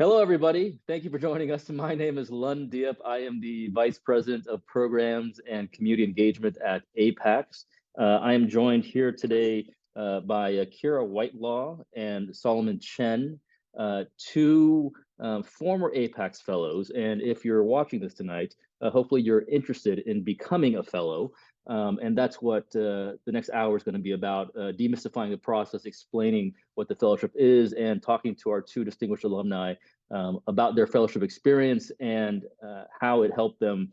Hello, everybody. Thank you for joining us. My name is Lun Diep. I am the Vice President of Programs and Community Engagement at APAICS. I am joined here today by Kira Whitelaw and Solomon Chen, two former APAICS fellows. And if you're watching this tonight, hopefully you're interested in becoming a fellow. And that's what the next hour is going to be about, demystifying the process, explaining what the fellowship is, and talking to our two distinguished alumni about their fellowship experience and how it helped them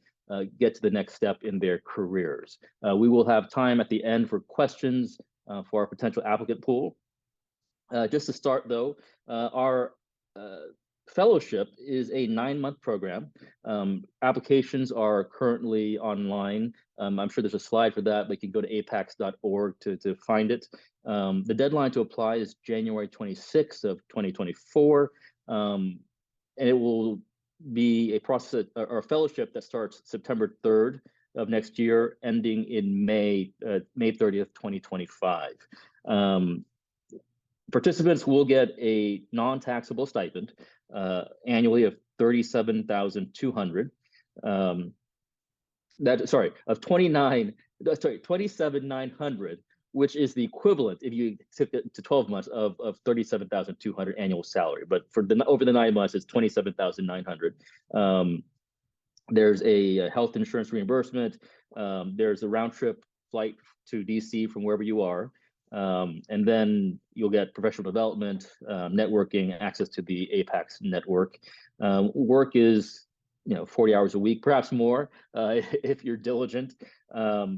get to the next step in their careers. We will have time at the end for questions for our potential applicant pool. Just to start, though, our fellowship is a 9-month program. Applications are currently online. I'm sure there's a slide for that, but you can go to apaics.org to find it. The deadline to apply is January 26th of 2024. And it will be a process or a fellowship that starts September 3rd of next year, ending in May 30th, 2025. Participants will get a non-taxable stipend annually of $27,900. Of $27,900, which is the equivalent, if you took it to 12 months, of $37,200 annual salary. But for over the 9 months, it's $27,900. There's a health insurance reimbursement. There's a round trip flight to DC from wherever you are. And then you'll get professional development, networking, access to the APAICS network. Work is 40 hours a week, perhaps more, if you're diligent.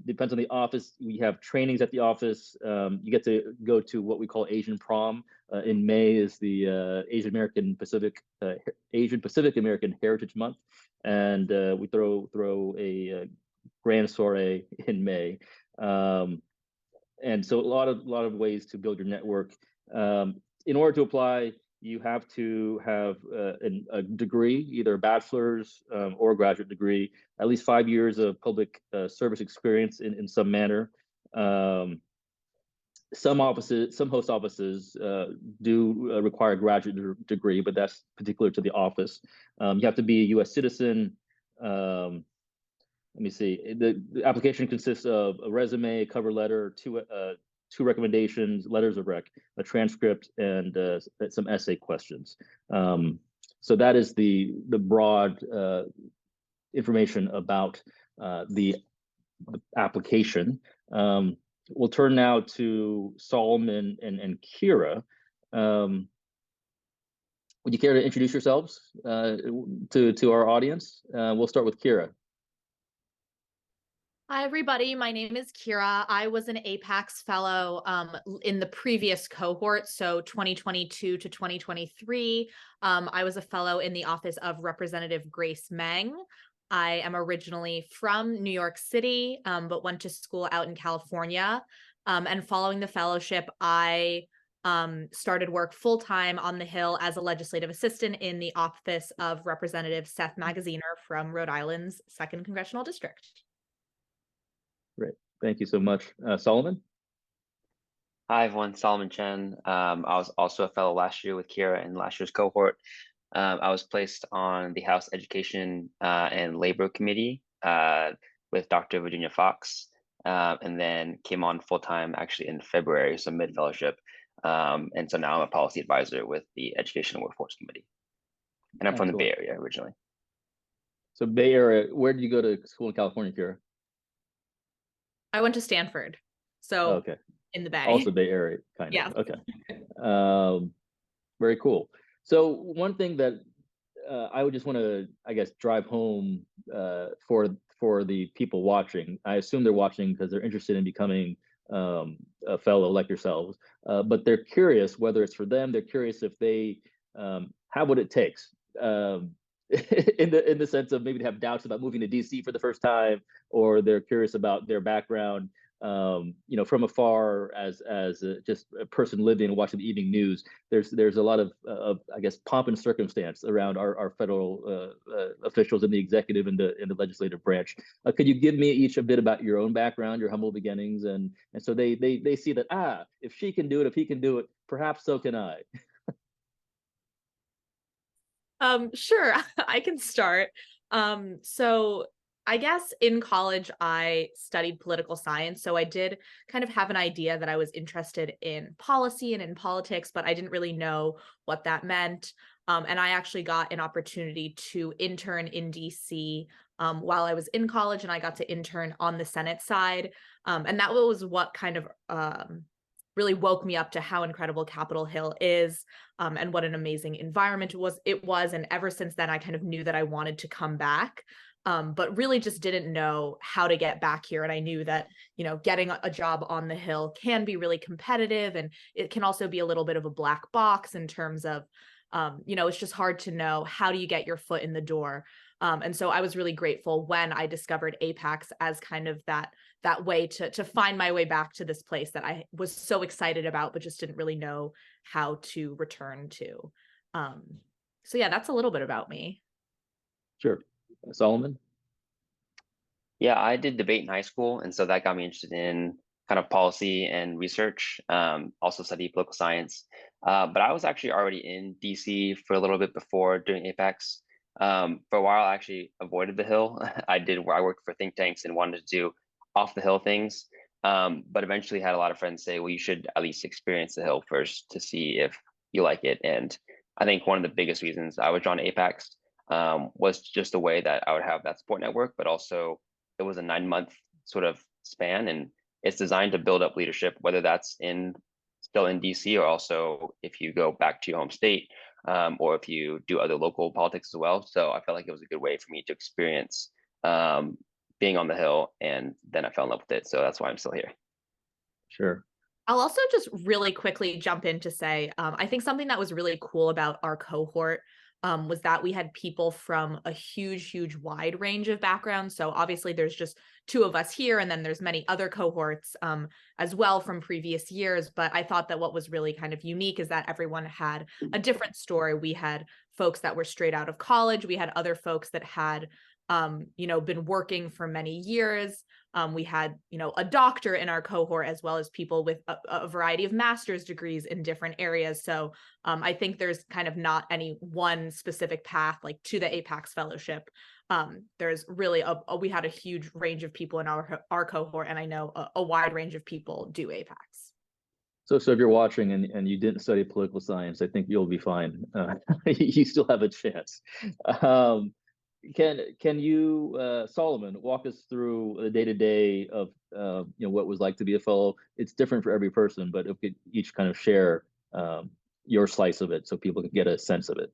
Depends on the office. We have trainings at the office. You get to go to what we call Asian Prom. In May is the Asian Pacific American Heritage Month, and we throw a grand soiree in May. And so a lot of ways to build your network. In order to apply, you have to have a degree, either a bachelor's or a graduate degree, at least 5 years of public service experience in some manner. Some host offices do require a graduate degree, but that's particular to the office. You have to be a U.S. citizen. Let me see. The application consists of a resume, a cover letter, two recommendations, letters of rec, a transcript, and some essay questions. So that is the broad information about the application. We'll turn now to Solomon and Kira. Would you care to introduce yourselves to our audience? We'll start with Kira. Hi, everybody. My name is Kira. I was an APAICS fellow in the previous cohort, so 2022 to 2023. I was a fellow in the office of Representative Grace Meng. I am originally from New York City, but went to school out in California. And following the fellowship, I started work full-time on the Hill as a legislative assistant in the office of Representative Seth Magaziner from Rhode Island's 2nd Congressional District. Great. Thank you so much. Solomon? Hi, everyone. Solomon Chen. I was also a fellow last year with Kira in last year's cohort. I was placed on the House Education and Labor Committee with Dr. Virginia Fox, and then came on full-time actually in February, so mid-fellowship. And so now I'm a policy advisor with the Education and Workforce Committee. And I'm from the Bay Area originally. So Bay Area, where did you go to school in California, Kira? I went to Stanford, so okay. In the Bay. Also Bay Area, kind of. Yeah. Okay. Very cool. So one thing that I would just want to, I guess, drive home for the people watching. I assume they're watching because they're interested in becoming a fellow like yourselves, but they're curious whether it's for them. They're curious if they have what it takes. In the sense of maybe they have doubts about moving to DC for the first time, or they're curious about their background, from afar as just a person living and watching the evening news. There's a lot of I guess pomp and circumstance around our federal officials in the executive and the legislative branch. Could you give me each a bit about your own background, your humble beginnings, and so they see that if she can do it, if he can do it, perhaps so can I. Sure, I can start. So I guess in college I studied political science, so I did kind of have an idea that I was interested in policy and in politics, but I didn't really know what that meant. And I actually got an opportunity to intern in DC while I was in college, and I got to intern on the Senate side. And that was what kind of really woke me up to how incredible Capitol Hill is, and what an amazing environment it was. And ever since then, I kind of knew that I wanted to come back, but really just didn't know how to get back here. And I knew that, getting a job on the Hill can be really competitive, and it can also be a little bit of a black box in terms of, it's just hard to know how do you get your foot in the door. And so I was really grateful when I discovered APAICS as kind of that way to find my way back to this place that I was so excited about, but just didn't really know how to return to. So yeah, that's a little bit about me. Sure. Solomon? Yeah, I did debate in high school, and so that got me interested in kind of policy and research. Also studied political science, but I was actually already in DC for a little bit before doing APEX. For a while, I actually avoided the Hill. I worked for think tanks and wanted to do off the Hill things, but eventually had a lot of friends say, "Well, you should at least experience the Hill first to see if you like it." And I think one of the biggest reasons I was drawn to APEX was just the way that I would have that support network, but also it was a 9-month sort of span, and it's designed to build up leadership, whether that's still in DC or also if you go back to your home state, or if you do other local politics as well. So I felt like it was a good way for me to experience being on the Hill, and then I fell in love with it. So that's why I'm still here. Sure. I'll also just really quickly jump in to say, I think something that was really cool about our cohort was that we had people from a huge wide range of backgrounds. So obviously there's just 2 of us here, and then there's many other cohorts as well from previous years. But I thought that what was really kind of unique is that everyone had a different story. We had folks that were straight out of college. We had other folks that had been working for many years. We had, a doctor in our cohort, as well as people with a variety of master's degrees in different areas. So I think there's kind of not any one specific path like to the APAICS Fellowship. There's really we had a huge range of people in our cohort, and I know a wide range of people do APAICS. So if you're watching and you didn't study political science, I think you'll be fine. You still have a chance. Can you, Solomon, walk us through the day-to-day of what it was like to be a fellow? It's different for every person, but if we could each kind of share your slice of it so people can get a sense of it.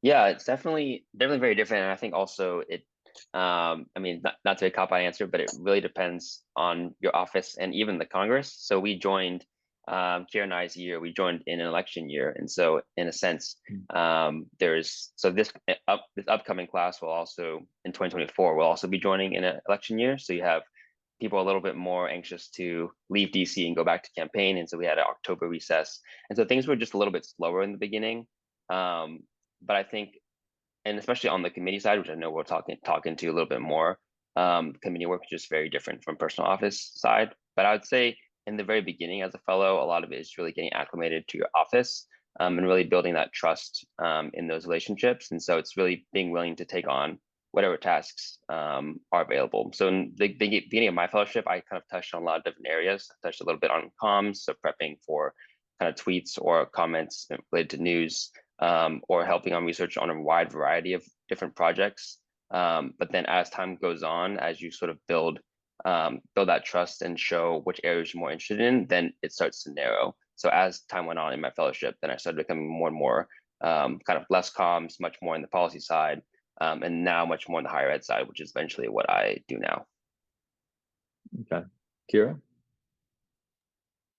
Yeah, it's definitely very different. And I think also I mean, not to be a cop-out answer, but it really depends on your office and even the Congress. So we joined, Kira and I's year, we joined in an election year. And so in a sense, this upcoming class will also, in 2024, will also be joining in an election year. So you have people a little bit more anxious to leave DC and go back to campaign. And so we had an October recess. And so things were just a little bit slower in the beginning. But I think, and especially on the committee side, which I know we'll talking to a little bit more, committee work is just very different from personal office side. But I would say in the very beginning as a fellow, a lot of it is really getting acclimated to your office, and really building that trust in those relationships. And so it's really being willing to take on whatever tasks are available. So in the beginning of my fellowship, I kind of touched on a lot of different areas. I touched a little bit on comms, so prepping for kind of tweets or comments related to news, or helping on research on a wide variety of different projects. But then as time goes on, as you sort of build that trust and show which areas you're more interested in, then it starts to narrow. So as time went on in my fellowship, then I started becoming more and more kind of less comms, much more in the policy side, and now much more in the higher ed side, which is eventually what I do now. Okay. Kira?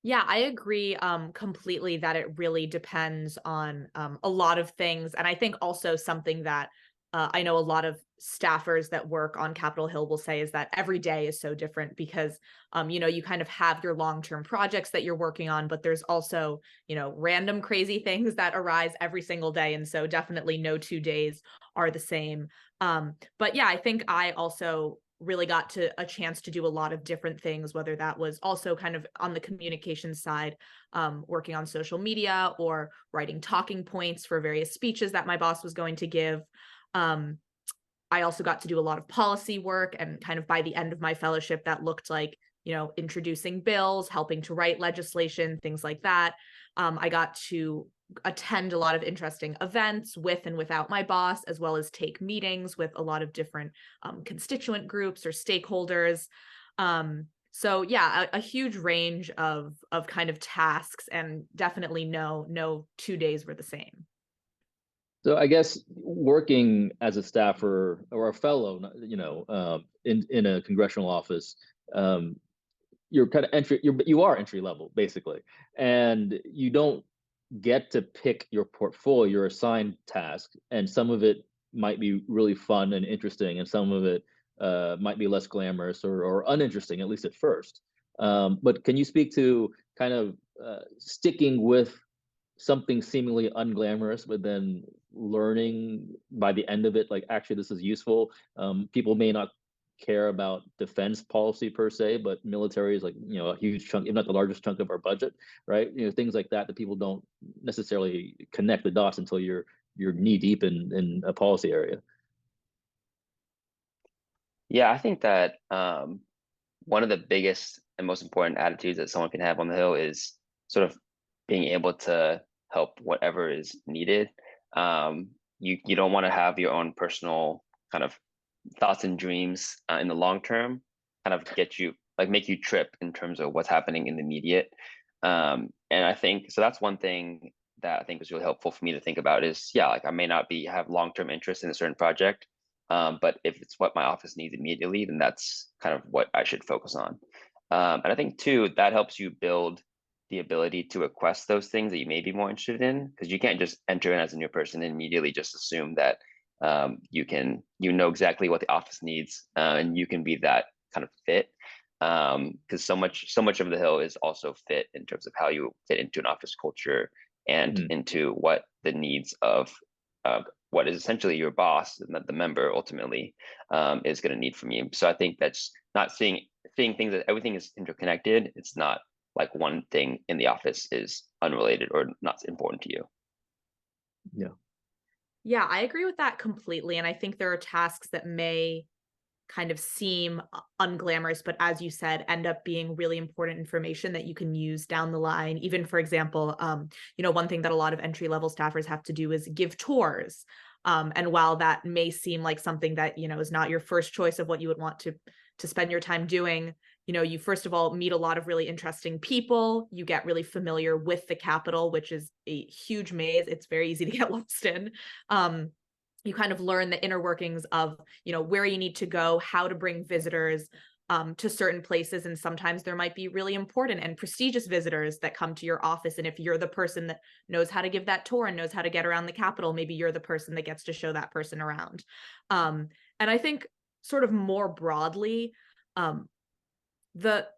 Yeah, I agree completely that it really depends on a lot of things. And I think also something that I know a lot of staffers that work on Capitol Hill will say is that every day is so different because, you kind of have your long-term projects that you're working on, but there's also, random crazy things that arise every single day. And so definitely no 2 days are the same. But yeah, I think I also really got a chance to do a lot of different things, whether that was also kind of on the communication side, working on social media or writing talking points for various speeches that my boss was going to give. I also got to do a lot of policy work, and kind of by the end of my fellowship, that looked like, introducing bills, helping to write legislation, things like that. I got to attend a lot of interesting events with and without my boss, as well as take meetings with a lot of different constituent groups or stakeholders. So yeah, a huge range of kind of tasks, and definitely no 2 days were the same. So I guess working as a staffer or a fellow, in a congressional office, you're kind of you are entry level basically, and you don't get to pick your portfolio, your assigned task, and some of it might be really fun and interesting, and some of it might be less glamorous or uninteresting, at least at first. But can you speak to kind of sticking with something seemingly unglamorous, but then learning by the end of it, like actually this is useful? People may not care about defense policy per se, but military is like, a huge chunk, if not the largest chunk of our budget, right? Things like that people don't necessarily connect the dots until you're knee deep in a policy area. Yeah, I think that one of the biggest and most important attitudes that someone can have on the Hill is sort of being able to help whatever is needed. You don't want to have your own personal kind of thoughts and dreams in the long term kind of make you trip in terms of what's happening in the immediate. And I think so that's one thing that I think was really helpful for me to think about is, yeah, like I may not have long-term interest in a certain project, but if it's what my office needs immediately, then that's kind of what I should focus on. And I think too, that helps you build the ability to request those things that you may be more interested in, because you can't just enter in as a new person and immediately just assume that you know exactly what the office needs, and you can be that kind of fit. Because so much of the Hill is also fit in terms of how you fit into an office culture and into what the needs of what is essentially your boss and the member ultimately is going to need from you. So I think that's not seeing things that everything is interconnected. It's not like one thing in the office is unrelated or not important to you. Yeah. Yeah, I agree with that completely. And I think there are tasks that may kind of seem unglamorous, but as you said, end up being really important information that you can use down the line. Even, for example, one thing that a lot of entry-level staffers have to do is give tours. And while that may seem like something that, is not your first choice of what you would want to spend your time doing, you first of all meet a lot of really interesting people. You get really familiar with the Capitol, which is a huge maze. It's very easy to get lost in. You kind of learn the inner workings of, where you need to go, how to bring visitors to certain places. And sometimes there might be really important and prestigious visitors that come to your office. And if you're the person that knows how to give that tour and knows how to get around the Capitol, maybe you're the person that gets to show that person around. And I think sort of more broadly,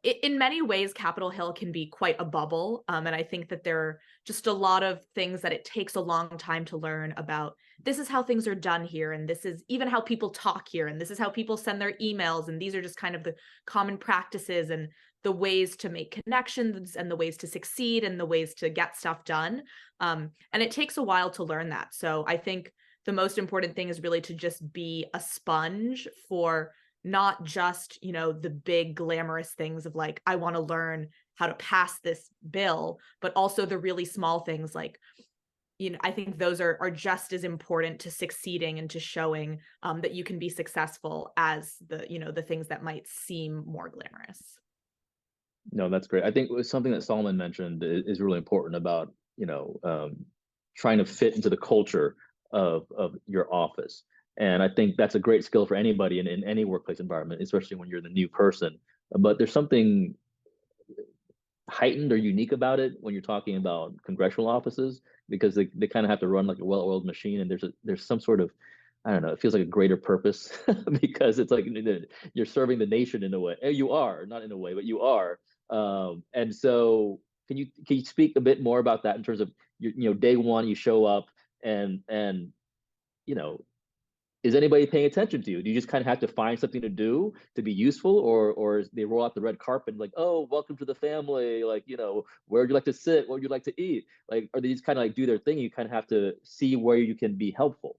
in many ways, Capitol Hill can be quite a bubble. And I think that there are just a lot of things that it takes a long time to learn about. This is how things are done here. And this is even how people talk here. And this is how people send their emails. And these are just kind of the common practices and the ways to make connections and the ways to succeed and the ways to get stuff done. And it takes a while to learn that. So I think the most important thing is really to just be a sponge for not just, the big glamorous things of like, I want to learn how to pass this bill, but also the really small things like, I think those are just as important to succeeding and to showing that you can be successful as the things that might seem more glamorous. No, that's great. I think something that Solomon mentioned is really important about, trying to fit into the culture of your office. And I think that's a great skill for anybody in any workplace environment, especially when you're the new person. But there's something heightened or unique about it when you're talking about congressional offices, because they kind of have to run like a well-oiled machine, and there's some sort of, I don't know, it feels like a greater purpose because it's like you're serving the nation in a way. You are, not in a way, but you are. And so can you speak a bit more about that in terms of day one, you show up and is anybody paying attention to you? Do you just kind of have to find something to do to be useful, or they roll out the red carpet like, oh, welcome to the family, like, where would you like to sit, what would you like to eat, like, or they just kind of like do their thing? You kind of have to see where you can be helpful.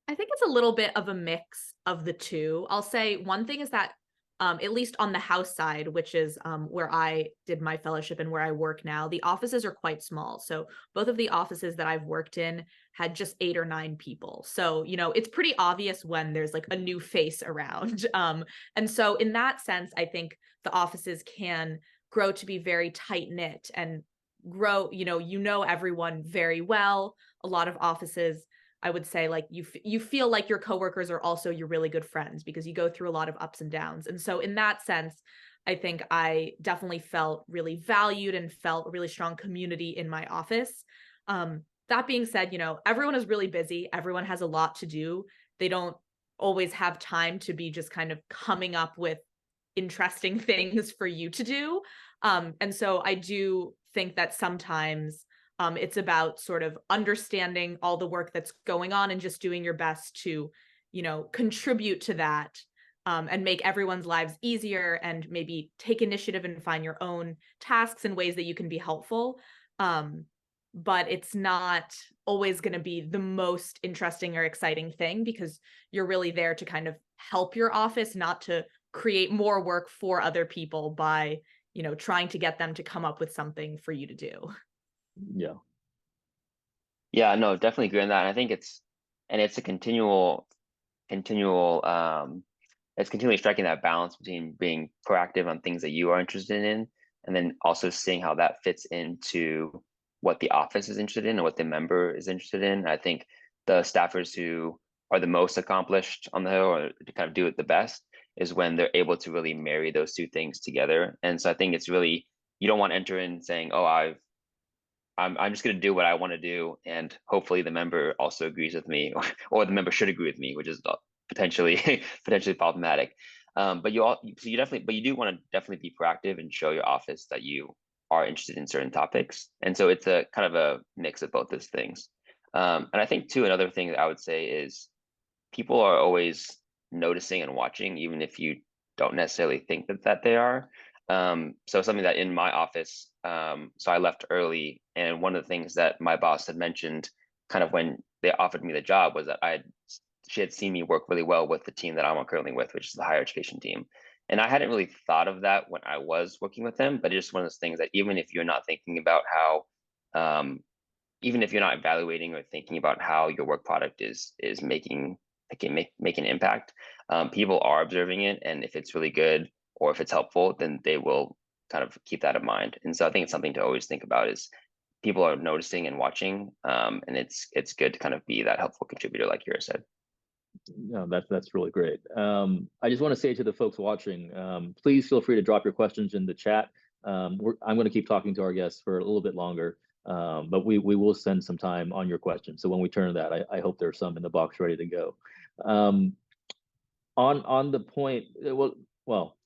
I think it's a little bit of a mix of the two. I'll say one thing is that at least on the House side, which is where I did my fellowship and where I work now, the offices are quite small. So both of the offices that I've worked in had just 8 or 9 people. So, it's pretty obvious when there's like a new face around. And so in that sense, I think the offices can grow to be very tight knit and grow, everyone very well. A lot of offices, I would say, like, you feel like your coworkers are also your really good friends because you go through a lot of ups and downs. And so in that sense, I think I definitely felt really valued and felt a really strong community in my office. That being said, everyone is really busy. Everyone has a lot to do. They don't always have time to be just kind of coming up with interesting things for you to do. And so I do think that sometimes it's about sort of understanding all the work that's going on and just doing your best to, contribute to that, and make everyone's lives easier and maybe take initiative and find your own tasks and ways that you can be helpful. But it's not always going to be the most interesting or exciting thing because you're really there to kind of help your office, not to create more work for other people by, trying to get them to come up with something for you to do. Yeah. Yeah, no, definitely agree on that. And I think it's a continually striking that balance between being proactive on things that you are interested in, and then also seeing how that fits into what the office is interested in and what the member is interested in. I think the staffers who are the most accomplished on the Hill, or to kind of do it the best, is when they're able to really marry those two things together. And so I think it's really, you don't want to enter in saying, oh, I'm just going to do what I want to do, and hopefully the member also agrees with me, or the member should agree with me, which is potentially problematic. But you do want to definitely be proactive and show your office that you are interested in certain topics, and so it's a kind of a mix of both those things. And I think too, another thing that I would say is people are always noticing and watching, even if you don't necessarily think that they are. So something that in my office, so I left early, and one of the things that my boss had mentioned kind of when they offered me the job was that she had seen me work really well with the team that I'm currently with, which is the higher education team. And I hadn't really thought of that when I was working with them, but it's just one of those things that even if you're not thinking about how, even if you're not evaluating or thinking about how your work product is making make an impact, people are observing it, and if it's really good or if it's helpful, then they will kind of keep that in mind. And so I think it's something to always think about is people are noticing and watching, and it's good to kind of be that helpful contributor, like Kira said. No, that's really great. I just want to say to the folks watching, please feel free to drop your questions in the chat. I'm going to keep talking to our guests for a little bit longer, but we will spend some time on your questions. So when we turn to that, I hope there's some in the box ready to go. On the point, well,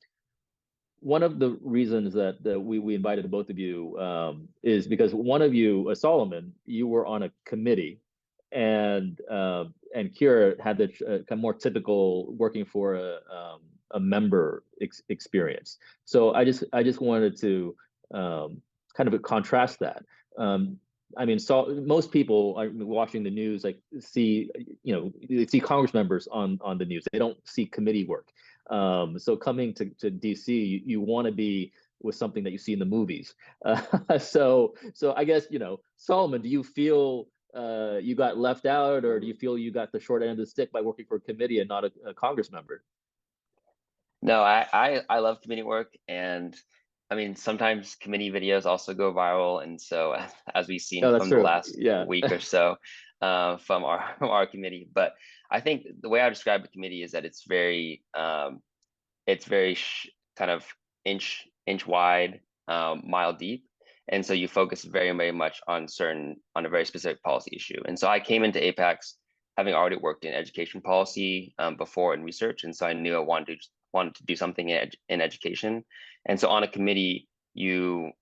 one of the reasons that we invited both of you is because one of you, Solomon, you were on a committee, and Kira had the kind of more typical working for a member experience. So I just wanted to kind of contrast that. I mean, so most people are watching the news, like they see Congress members on the news. They don't see committee work. So coming to DC, you want to be with something that you see in the movies. So I guess, Solomon, do you feel you got left out, or do you feel you got the short end of the stick by working for a committee and not a Congress member? No, I love committee work, and I mean sometimes committee videos also go viral, and so as we've seen Oh, that's from the true. last Yeah. week or so, from our committee. But I think the way I describe a committee is that it's very kind of inch wide, mile deep, and so you focus very much on a very specific policy issue. And so I came into APAICS having already worked in education policy before in research, and so I knew I wanted to do something in education. And so on a committee, you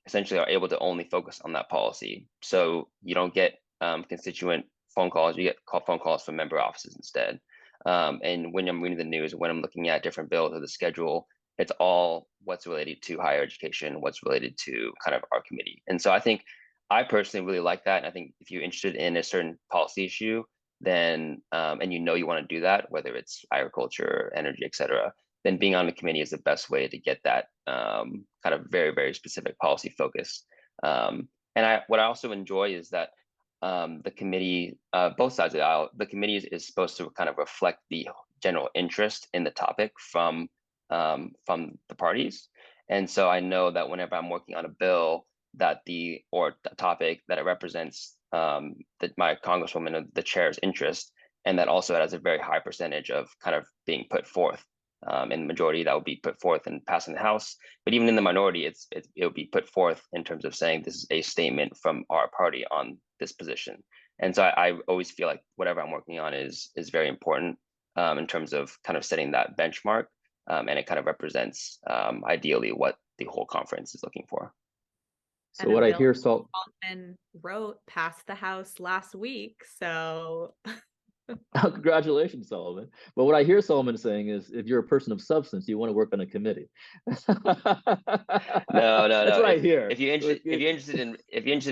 essentially are able to only focus on that policy, so you don't get constituent phone calls. You get phone calls from member offices instead. And when I'm reading the news, when I'm looking at different bills or the schedule, it's all what's related to higher education, what's related to kind of our committee. And so I think I personally really like that. And I think if you're interested in a certain policy issue, then and you want to do that, whether it's agriculture, energy, et cetera, then being on the committee is the best way to get that kind of very, very specific policy focus. And what I also enjoy is that the committee, both sides of the aisle, the committee is supposed to kind of reflect the general interest in the topic from the parties. And so I know that whenever I'm working on a bill that the topic that it represents my congresswoman or the chair's interest, and that also has a very high percentage of kind of being put forth. In the majority, that will be put forth and passed in the House. But even in the minority, it'll be put forth in terms of saying this is a statement from our party on this position. And so I always feel like whatever I'm working on is very important in terms of kind of setting that benchmark. And it kind of represents ideally what the whole conference is looking for. So what I hear, and wrote passed the House last week. So congratulations, Solomon. But what I hear Solomon saying is, if you're a person of substance, you want to work on a committee. No. That's what I hear. If you're interested in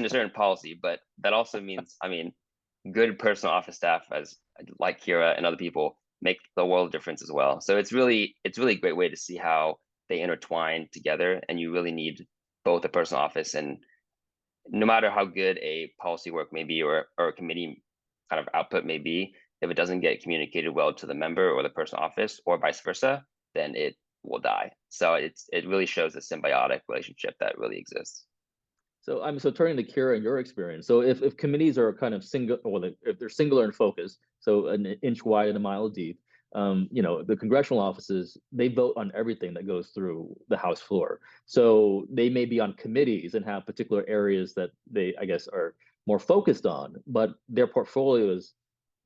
a certain policy, but that also means, I mean, good personal office staff, as like Kira and other people, make the world of difference as well. So it's really a great way to see how they intertwine together, and you really need both a personal office, and no matter how good a policy work may be or a committee kind of output may be, if it doesn't get communicated well to the member or the personal office or vice versa, then it will die. So it really shows a symbiotic relationship that really exists. So so turning to Kira and your experience. So if committees are kind of single, or if they're singular in focus, so an inch wide and a mile deep, the congressional offices, they vote on everything that goes through the House floor. So they may be on committees and have particular areas that they, I guess, are more focused on, but their portfolio is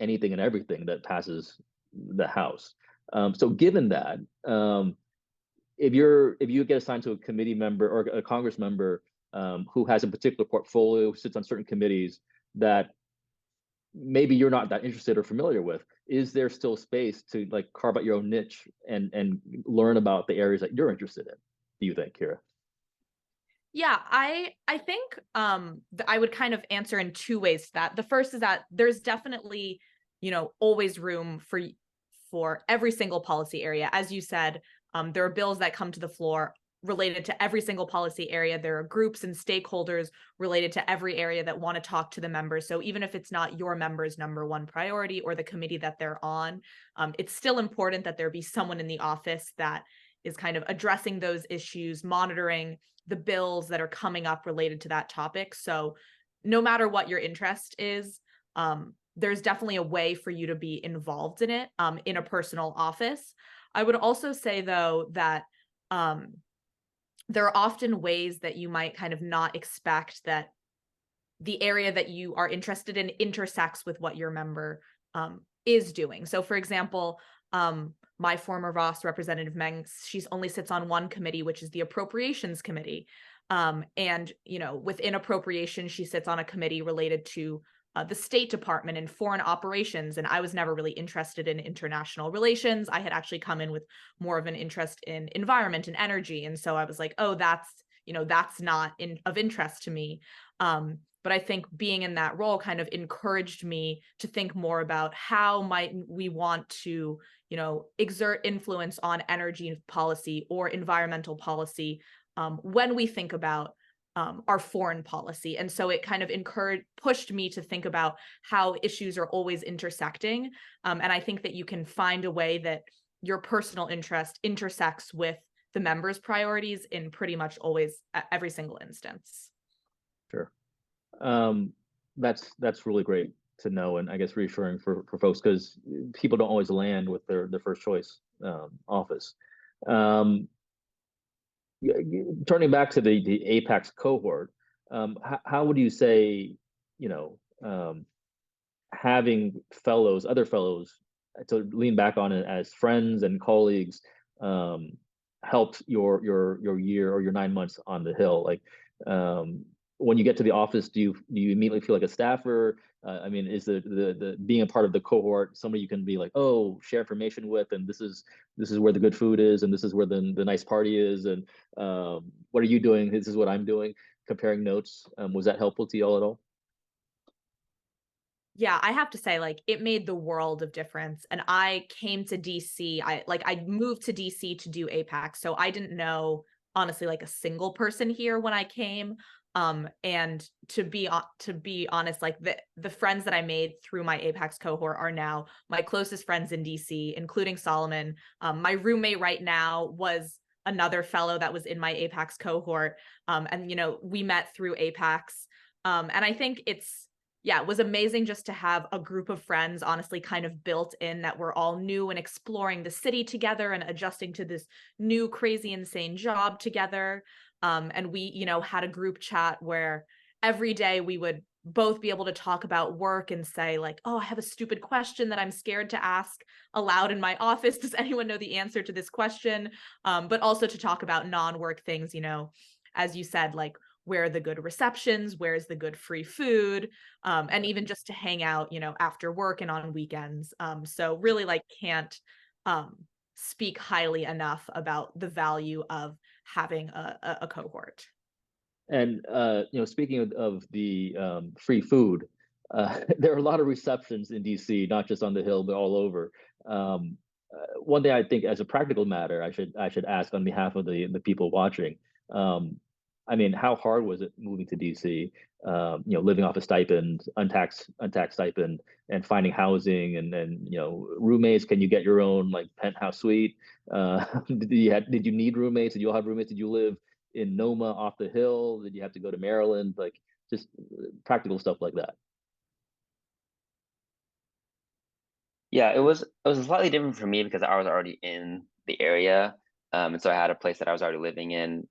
anything and everything that passes the House. So given that, if you get assigned to a committee member or a Congress member who has a particular portfolio, sits on certain committees that maybe you're not that interested or familiar with, is there still space to like carve out your own niche and learn about the areas that you're interested in, do you think, Kira? Yeah, I think I would kind of answer in two ways to that. The first is that there's definitely, always room for every single policy area. As you said, there are bills that come to the floor related to every single policy area. There are groups and stakeholders related to every area that want to talk to the members. So even if it's not your members' number one priority or the committee that they're on, it's still important that there be someone in the office that is kind of addressing those issues, monitoring the bills that are coming up related to that topic. So no matter what your interest is, there's definitely a way for you to be involved in it in a personal office. I would also say, though, that there are often ways that you might kind of not expect that the area that you are interested in intersects with what your member is doing. So, for example, my former Ross, Representative Meng, she only sits on one committee, which is the Appropriations Committee. And, within appropriations, she sits on a committee related to the State Department and foreign operations. And I was never really interested in international relations. I had actually come in with more of an interest in environment and energy. And so I was like, oh, that's not of interest to me. But I think being in that role kind of encouraged me to think more about how might we want to, exert influence on energy policy or environmental policy when we think about our foreign policy. And so it kind of pushed me to think about how issues are always intersecting. And I think that you can find a way that your personal interest intersects with the members' priorities in pretty much always every single instance. Sure. That's really great to know, and I guess reassuring for folks, because people don't always land with their first choice office. Turning back to the APAICS cohort, how would you say, having other fellows to lean back on it as friends and colleagues helped your year or your 9 months on the Hill? Like, when you get to the office, do you immediately feel like a staffer? I mean, is the being a part of the cohort somebody you can be like, oh, share information with, and this is where the good food is, and this is where the nice party is, and what are you doing? This is what I'm doing. Comparing notes. Was that helpful to y'all at all? Yeah, I have to say, like, it made the world of difference. And I came to DC. I moved to DC to do APAC. So I didn't know, honestly, like a single person here when I came. And to be honest, like the friends that I made through my APACS cohort are now my closest friends in DC, including Solomon. My roommate right now was another fellow that was in my APACS cohort. And we met through APACS. And I think it was amazing just to have a group of friends, honestly, kind of built in that we're all new and exploring the city together and adjusting to this new, crazy, insane job together. And we, had a group chat where every day we would both be able to talk about work and say, like, oh, I have a stupid question that I'm scared to ask aloud in my office. Does anyone know the answer to this question? But also to talk about non-work things, as you said, like, where are the good receptions, where's the good free food, and even just to hang out, after work and on weekends. So really, like, can't um, speak highly enough about the value of having a cohort. And speaking of the free food, there are a lot of receptions in DC, not just on the Hill, but all over. One thing I think, as a practical matter, I should ask on behalf of the people watching. Um, I mean, how hard was it moving to DC? Living off a stipend, untaxed stipend, and finding housing, and then roommates. Can you get your own like penthouse suite? Did you need roommates? Did you all have roommates? Did you live in Noma off the Hill? Did you have to go to Maryland? Like, just practical stuff like that. Yeah, it was slightly different for me because I was already in the area, and so I had a place that I was already living in.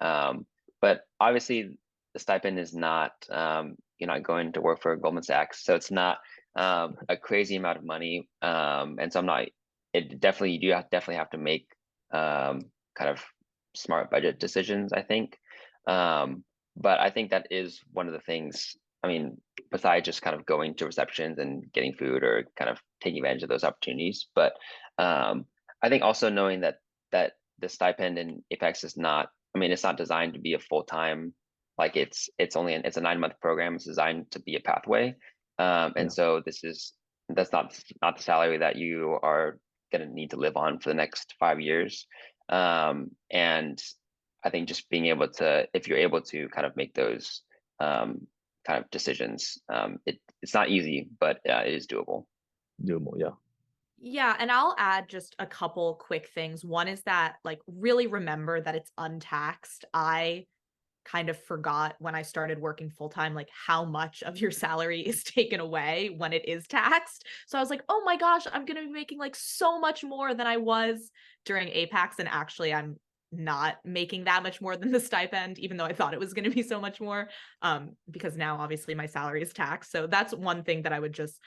But obviously, the stipend is not, you're not going to work for Goldman Sachs, so it's not a crazy amount of money. And so I'm not. It definitely you do definitely have to make kind of smart budget decisions, I think. But I think that is one of the things. I mean, besides just kind of going to receptions and getting food or kind of taking advantage of those opportunities. But I think also knowing that the stipend in APAICS is not, I mean, it's not designed to be a full-time, like it's a 9-month program. It's designed to be a pathway. And Yeah. so that's not the salary that you are going to need to live on for the next 5 years. And I think just being able to, if you're able to kind of make those kind of decisions. It's not easy, but it is doable. Doable, yeah. Yeah, and I'll add just a couple quick things. One is that, like, really remember that it's untaxed. I kind of forgot when I started working full time, like, how much of your salary is taken away when it is taxed. So I was like, oh my gosh, I'm going to be making like so much more than I was during APACS. And actually, I'm not making that much more than the stipend, even though I thought it was going to be so much more, because now obviously my salary is taxed. So that's one thing that I would just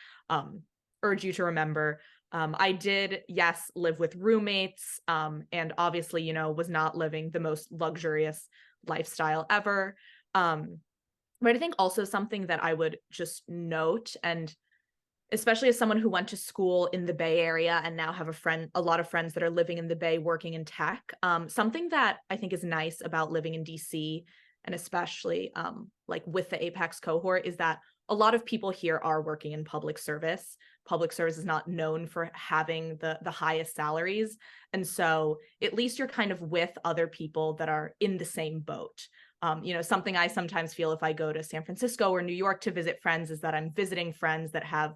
urge you to remember. I did, yes, live with roommates, and obviously, was not living the most luxurious lifestyle ever. But I think also something that I would just note, and especially as someone who went to school in the Bay Area and now have a lot of friends that are living in the Bay working in tech, something that I think is nice about living in DC, and especially like with the APAICS cohort, is that a lot of people here are working in public service. Public service is not known for having the highest salaries. And so at least you're kind of with other people that are in the same boat. Something I sometimes feel if I go to San Francisco or New York to visit friends is that I'm visiting friends that have,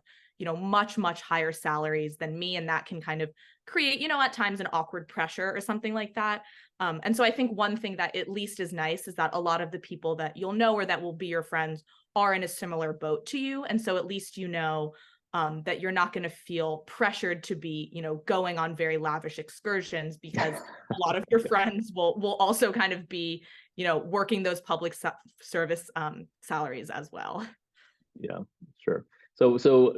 much, much higher salaries than me. And that can kind of create, at times an awkward pressure or something like that. And so I think one thing that at least is nice is that a lot of the people that you'll know or that will be your friends are in a similar boat to you. And so at least that you're not going to feel pressured to be, going on very lavish excursions, because a lot of your friends will also kind of be, working those public service salaries as well. Yeah, sure. So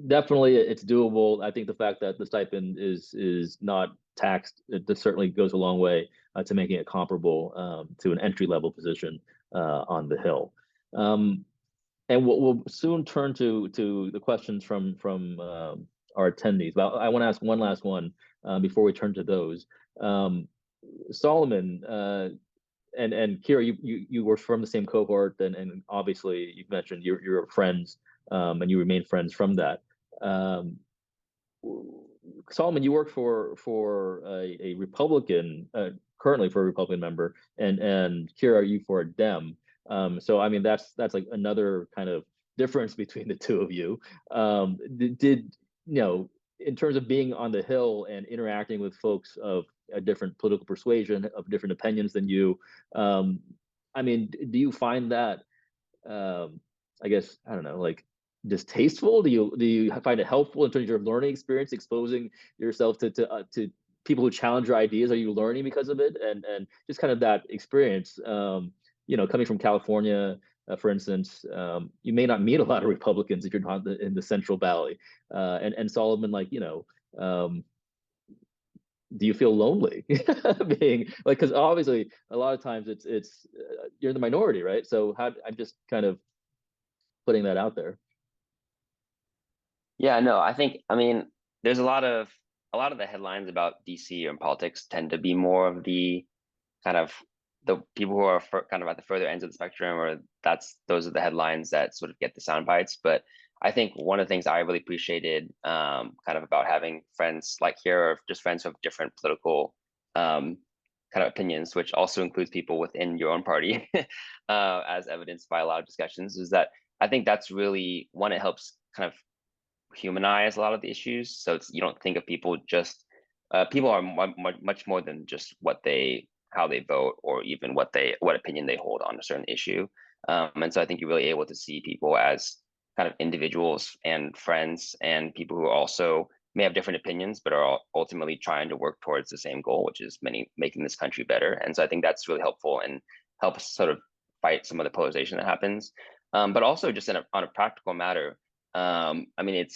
definitely it's doable. I think the fact that the stipend is not taxed, it certainly goes a long way to making it comparable to an entry level position on the Hill. And we'll soon turn to the questions from our attendees. But I want to ask one last one before we turn to those. Solomon and Kira, you were from the same cohort, and obviously you've mentioned you're friends, and you remain friends from that. Solomon, you work for a Republican, currently for a Republican member, and Kira, you for a Dem. So I mean that's like another kind of difference between the two of you. Did you know, in terms of being on the Hill and interacting with folks of a different political persuasion, of different opinions than you, I mean, do you find that I guess I don't know, like distasteful? Do you find it helpful in terms of your learning experience, exposing yourself to people who challenge your ideas? Are you learning because of it? And just kind of that experience, you know, coming from California, for instance, you may not meet a lot of Republicans if you're not in the Central Valley. And Solomon, like, you know, do you feel lonely being like, because obviously a lot of times it's you're the minority, right? So how I'm just kind of putting that out there. Yeah, no, I mean, there's a lot of the headlines about DC and politics tend to be more of the kind of the people who are kind of at the further ends of the spectrum, or those are the headlines that sort of get the sound bites. But I think one of the things I really appreciated kind of about having friends like here, or just friends who have different political kind of opinions, which also includes people within your own party, as evidenced by a lot of discussions, is that I think that's really one, it helps kind of humanize a lot of the issues. So you don't think of people just people are much more than just how they vote, or even what opinion they hold on a certain issue. And so I think you're really able to see people as kind of individuals and friends, and people who also may have different opinions, but are ultimately trying to work towards the same goal, which is making this country better. And so I think that's really helpful and helps sort of fight some of the polarization that happens. But also just on a practical matter, I mean,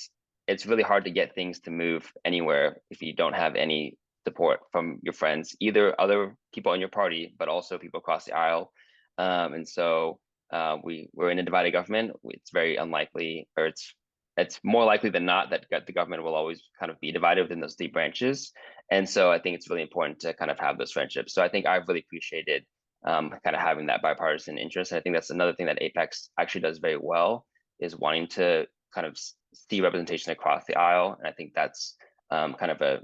it's really hard to get things to move anywhere if you don't have any support from your friends, either other people in your party, but also people across the aisle. And so we're in a divided government. It's very unlikely, or it's more likely than not that the government will always kind of be divided within those three branches. And so I think it's really important to kind of have those friendships. So I think I've really appreciated kind of having that bipartisan interest. And I think that's another thing that APAICS actually does very well, is wanting to kind of see representation across the aisle. And I think that's kind of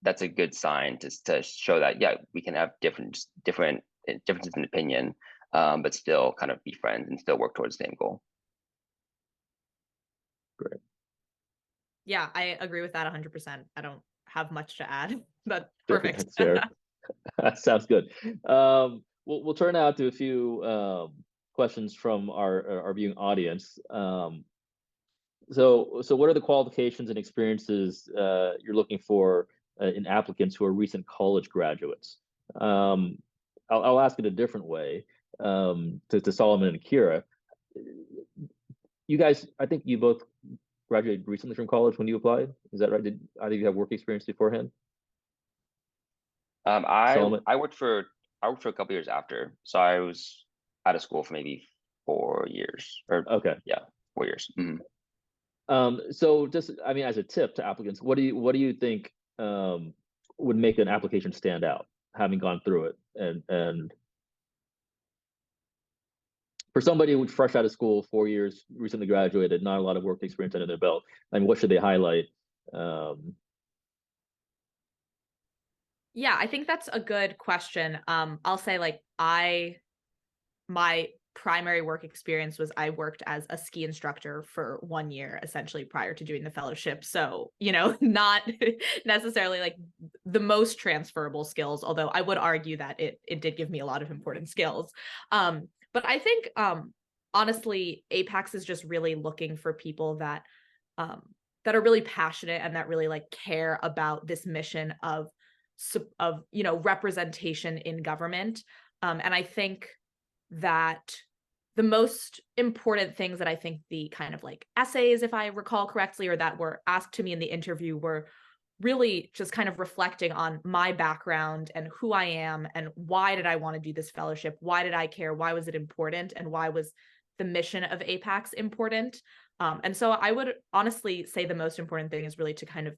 that's a good sign to show that, yeah, we can have differences in opinion, but still kind of be friends and still work towards the same goal. Great. Yeah, I agree with that 100%. I don't have much to add, but Sure, perfect. that's fair. That sounds good. We'll turn now to a few questions from our viewing audience. So what are the qualifications and experiences you're looking for in applicants who are recent college graduates? I'll ask it a different way, to Solomon and Kira. You guys, I think you both graduated recently from college when you applied. Is that right? Did either of you have work experience beforehand? I worked for a couple years after, so I was out of school for maybe 4 years, or Okay. Yeah, 4 years. Mm-hmm. So just, I mean, as a tip to applicants, what do you think would make an application stand out, having gone through it? And for somebody who's fresh out of school, 4 years, recently graduated, not a lot of work experience under their belt, I mean, what should they highlight? Yeah, I think that's a good question. I'll say, like, my primary work experience was I worked as a ski instructor for 1 year, essentially, prior to doing the fellowship. So, you know, not necessarily like the most transferable skills, although I would argue that it did give me a lot of important skills. But I think, honestly, APAICS is just really looking for people that are really passionate and that really like care about this mission of you know, representation in government. And I think that the most important things that I think the kind of like essays, if I recall correctly, or that were asked to me in the interview, were really just kind of reflecting on my background and who I am and why did I want to do this fellowship? Why did I care? Why was it important? And why was the mission of APAICS important. And so I would honestly say the most important thing is really to kind of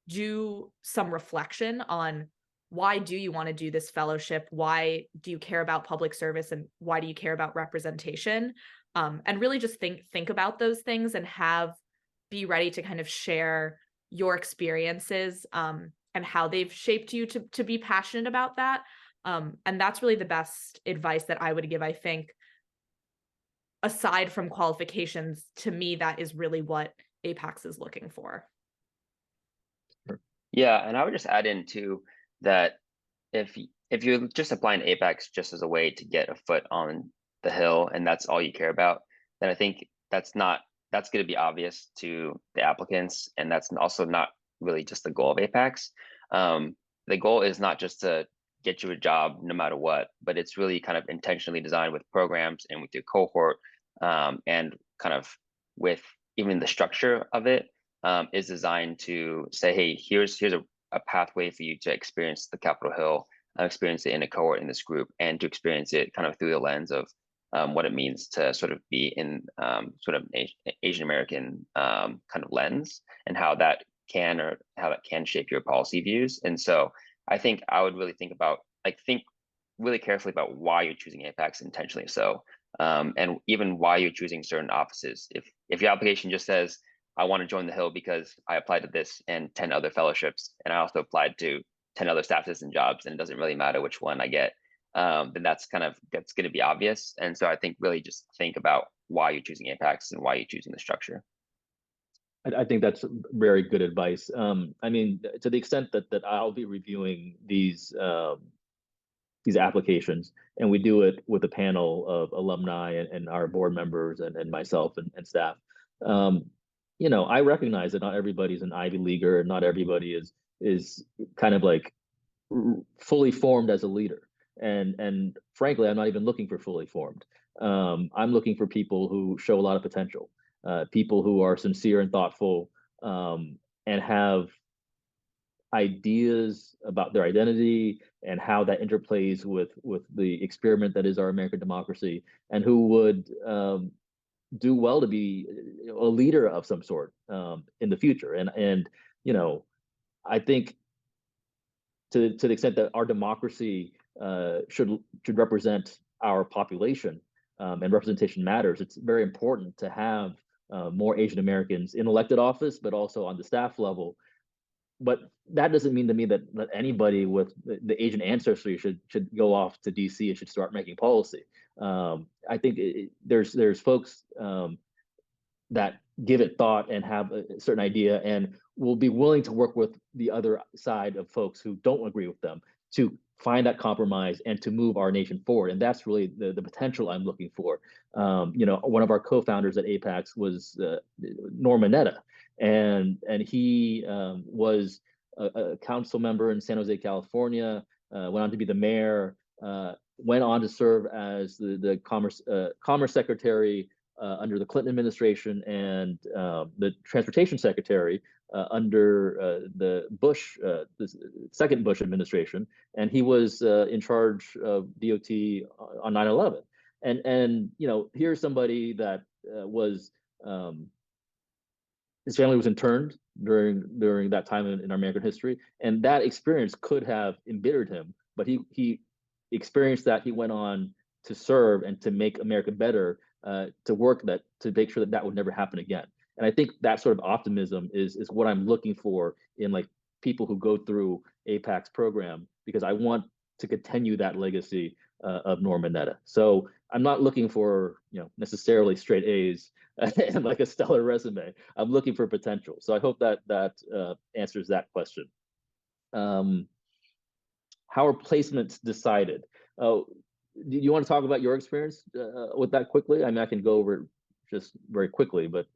do some reflection on, why do you want to do this fellowship? Why do you care about public service, and why do you care about representation? And really just think about those things, and be ready to kind of share your experiences and how they've shaped you to be passionate about that. And that's really the best advice that I would give. I think, aside from qualifications, to me, that is really what APAICS is looking for. Yeah, and I would just add in too that if you're just applying APAICS just as a way to get a foot on the hill, and that's all you care about, then I think that's going to be obvious to the applicants, and that's also not really just the goal of APAICS. The goal is not just to get you a job no matter what, but it's really kind of intentionally designed with programs and with your cohort, and kind of with even the structure of it is designed to say, hey, here's a pathway for you to experience the Capitol Hill, experience it in a cohort in this group, and to experience it kind of through the lens of what it means to sort of be in sort of an Asian American kind of lens, and how that can shape your policy views. And so I think I would really think really carefully about why you're choosing APAICS intentionally. So and even why you're choosing certain offices. If your application just says, I want to join the Hill because I applied to this and 10 other fellowships, and I also applied to 10 other staff assistant jobs, and it doesn't really matter which one I get, then that's going to be obvious. And so I think really just think about why you're choosing APAICS and why you're choosing the structure. I think that's very good advice. I mean, to the extent that I'll be reviewing these applications, and we do it with a panel of alumni and our board members and myself and staff. I recognize that not everybody's an Ivy Leaguer, and not everybody is kind of like fully formed as a leader. And frankly, I'm not even looking for fully formed. I'm looking for people who show a lot of potential, people who are sincere and thoughtful, and have ideas about their identity and how that interplays with the experiment that is our American democracy, and who would do well to be a leader of some sort in the future. And I think to the extent that our democracy should represent our population, and representation matters, it's very important to have more Asian Americans in elected office, but also on the staff level. But that doesn't mean to me that anybody with the Asian ancestry should go off to DC and should start making policy. I think there's folks that give it thought and have a certain idea, and will be willing to work with the other side of folks who don't agree with them to find that compromise and to move our nation forward. And that's really the potential I'm looking for. One of our co-founders at APAICS was Norm Mineta, and he was a council member in San Jose, California, went on to be the mayor, went on to serve as the commerce secretary under the Clinton administration, and the transportation secretary under the second Bush administration. And he was in charge of DOT on 9/11. And here's somebody that was his family was interned during that time in our American history, and that experience could have embittered him, but he experienced that. He went on to serve and to make America better, to make sure that would never happen again. And I think that sort of optimism is what I'm looking for in like people who go through APAICS program, because I want to continue that legacy of Norm Mineta. So I'm not looking for necessarily straight A's and like a stellar resume. I'm looking for potential. So I hope that answers that question. How are placements decided? Do you want to talk about your experience with that quickly? I mean, I can go over it just very quickly, but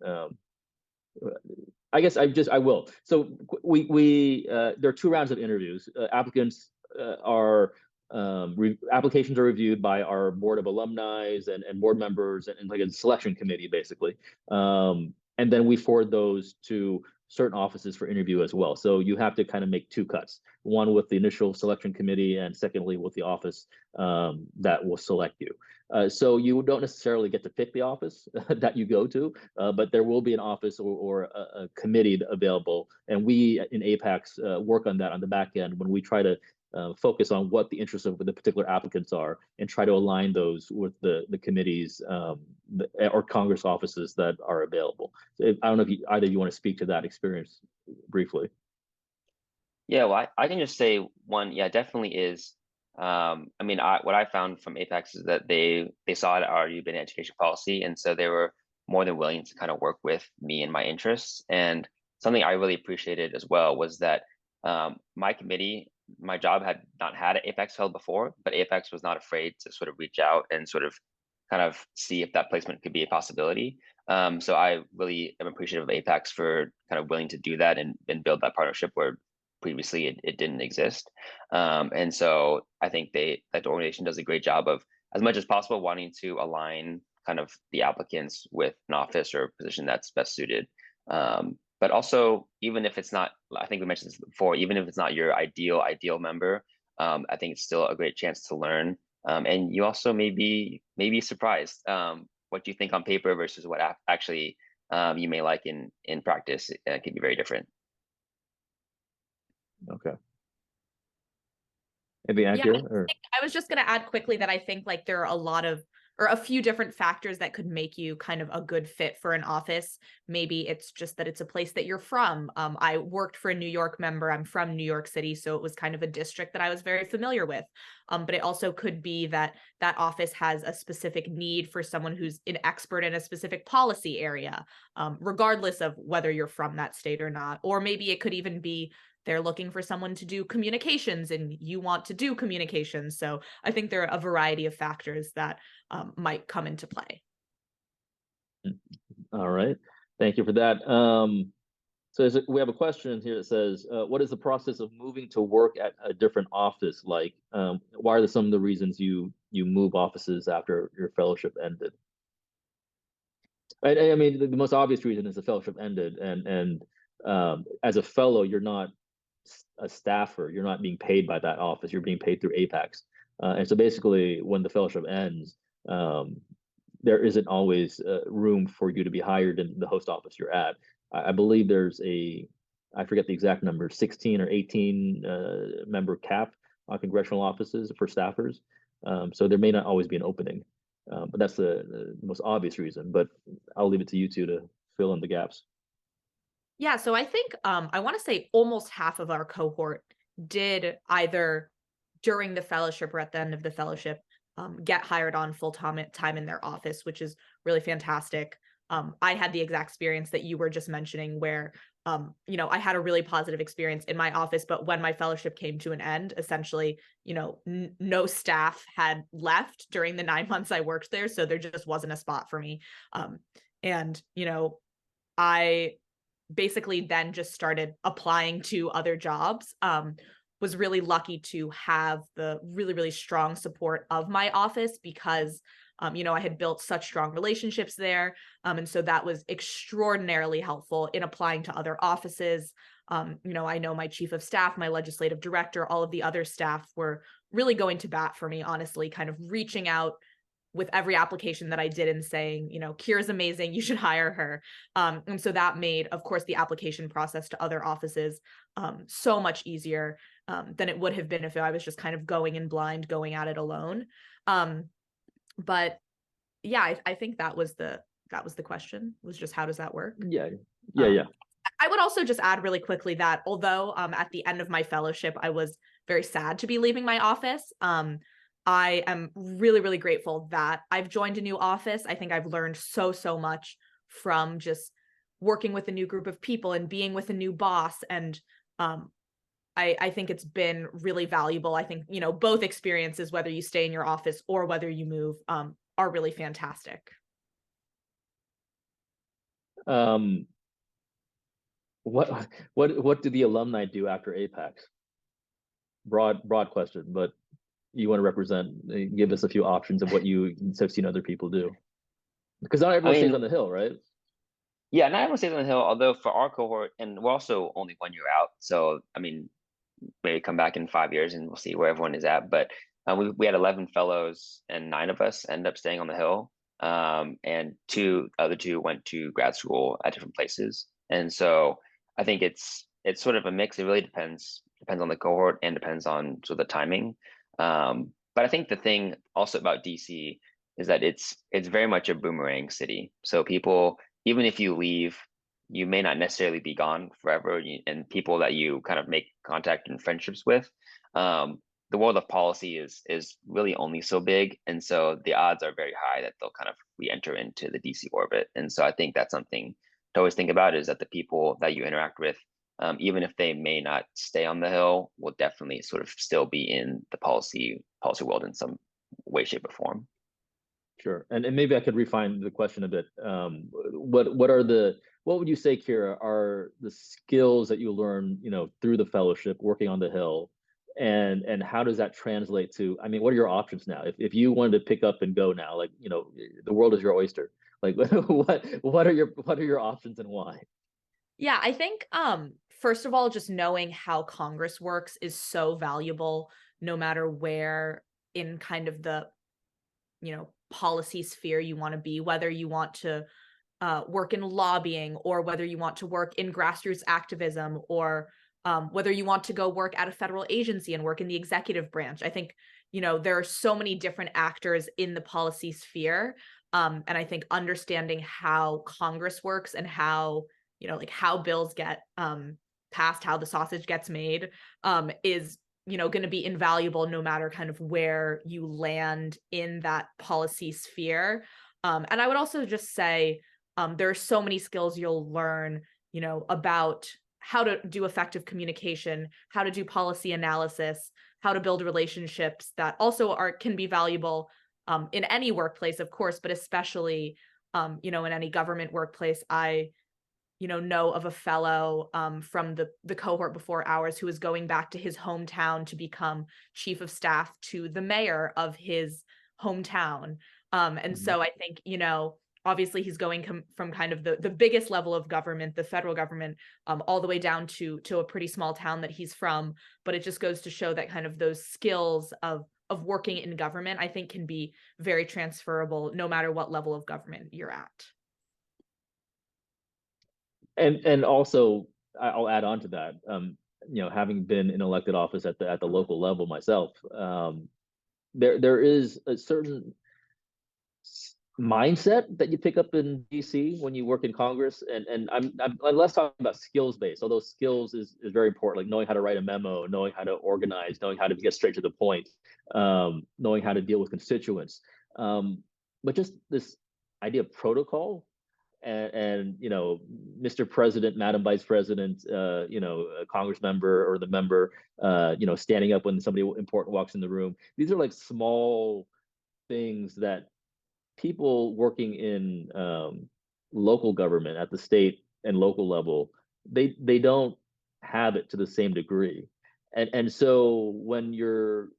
I guess I will. So there are 2 rounds of interviews. Applications are reviewed by our board of alumni and board members and like a selection committee, basically. And then we forward those to certain offices for interview as well. So you have to kind of make two cuts, one with the initial selection committee, and secondly with the office that will select you. So you don't necessarily get to pick the office that you go to, but there will be an office or a committee available. And we in APAICS work on that on the back end when we try to focus on what the interests of the particular applicants are and try to align those with the committees or Congress offices that are available. So I don't know if either you want to speak to that experience briefly. Yeah, well, I can just say one, yeah, definitely is. I mean, what I found from APAICS is that they saw it already been education policy, and so they were more than willing to kind of work with me and my interests. And something I really appreciated as well was that my committee, my job had not had an APAICS fellow before, but APAICS was not afraid to sort of reach out and sort of kind of see if that placement could be a possibility. So I really am appreciative of APAICS for kind of willing to do that and build that partnership where previously it didn't exist. And so I think the organization does a great job of, as much as possible, wanting to align kind of the applicants with an office or position that's best suited. But also, even if it's not, I think we mentioned this before, even if it's not your ideal member, I think it's still a great chance to learn. And you also may be surprised what you think on paper versus what actually you may like in practice. It can be very different. Okay. Maybe accurate, or I was just going to add quickly that I think like there are a few different factors that could make you kind of a good fit for an office. Maybe it's just that it's a place that you're from. I worked for a New York member. I'm from New York City, so it was kind of a district that I was very familiar with. But it also could be that that office has a specific need for someone who's an expert in a specific policy area, regardless of whether you're from that state or not. Or maybe it could even be they're looking for someone to do communications and you want to do communications. So I think there are a variety of factors that might come into play. All right. Thank you for that. So we have a question here that says, what is the process of moving to work at a different office like? Why are some of the reasons you move offices after your fellowship ended? I mean, the most obvious reason is the fellowship ended, and as a fellow, you're not a staffer. You're not being paid by that office. You're being paid through APAICS. And so basically, when the fellowship ends, there isn't always room for you to be hired in the host office you're at. I believe there's I forget the exact number, 16 or 18 member cap on congressional offices for staffers. So there may not always be an opening, but that's the most obvious reason. But I'll leave it to you two to fill in the gaps. Yeah, so I think I want to say almost half of our cohort did either during the fellowship or at the end of the fellowship get hired on full time in their office, which is really fantastic. I had the exact experience that you were just mentioning where, I had a really positive experience in my office, but when my fellowship came to an end, essentially, no staff had left during the 9 months I worked there. So there just wasn't a spot for me. And I basically then just started applying to other jobs. Was really lucky to have the really, really strong support of my office because, I had built such strong relationships there. And so that was extraordinarily helpful in applying to other offices. I know my chief of staff, my legislative director, all of the other staff were really going to bat for me, honestly, kind of reaching out with every application that I did and saying, Kira's amazing, you should hire her. And so that made, of course, the application process to other offices so much easier than it would have been if I was just kind of going in blind, going at it alone. But yeah, I think that was the question, was just how does that work? Yeah. I would also just add really quickly that although at the end of my fellowship, I was very sad to be leaving my office. I am really, really grateful that I've joined a new office. I think I've learned so much from just working with a new group of people and being with a new boss. And I think it's been really valuable. I think, both experiences, whether you stay in your office or whether you move, are really fantastic. What do the alumni do after APAICS? Broad question, but you want to give us a few options of what you have seen other people do, because not everyone stays on the Hill, right? Yeah, and I would say on the Hill, although for our cohort, and we're also only 1 year out, so I mean, maybe come back in 5 years and we'll see where everyone is at. But we had 11 fellows, and 9 of us ended up staying on the Hill, and other two went to grad school at different places. And so I think it's sort of a mix. It really depends on the cohort and depends on sort of the timing. But I think the thing also about DC is that it's very much a boomerang city. So people, even if you leave, you may not necessarily be gone forever, and people that you kind of make contact and friendships with, the world of policy is really only so big, and so the odds are very high that they'll kind of re-enter into the DC orbit. And so I think that's something to always think about, is that the people that you interact with, even if they may not stay on the Hill, will definitely sort of still be in the policy world in some way, shape, or form. Sure. And maybe I could refine the question a bit. What would you say, Kira, are the skills that you learn, through the fellowship, working on the Hill, and how does that translate to, I mean, what are your options now? If you wanted to pick up and go now, like, the world is your oyster. Like, what are your options and why? Yeah, I think first of all, just knowing how Congress works is so valuable, no matter where in kind of the policy sphere you want to be, whether you want to work in lobbying, or whether you want to work in grassroots activism, or whether you want to go work at a federal agency and work in the executive branch. I think, there are so many different actors in the policy sphere. And I think understanding how Congress works and how, like how bills get passed, how the sausage gets made, is going to be invaluable no matter kind of where you land in that policy sphere. And I would also just say there are so many skills you'll learn, about how to do effective communication, how to do policy analysis, how to build relationships that also can be valuable in any workplace, of course, but especially, in any government workplace. I know of a fellow from the cohort before ours who is going back to his hometown to become chief of staff to the mayor of his hometown. And Mhm. so I think, obviously he's going from kind of the biggest level of government, the federal government, all the way down to a pretty small town that he's from. But it just goes to show that kind of those skills of working in government, I think, can be very transferable no matter what level of government you're at. And also, I'll add on to that. Having been in elected office at the local level myself, there is a certain mindset that you pick up in DC when you work in Congress, and I'm less talking about skills based, although skills is very important, like knowing how to write a memo, knowing how to organize, knowing how to get straight to the point, knowing how to deal with constituents, but just this idea of protocol and Mr. President, Madam Vice President, a Congress member or the member, standing up when somebody important walks in the room. These are like small things that people working in local government at the state and local level, they don't have it to the same degree. And so when you're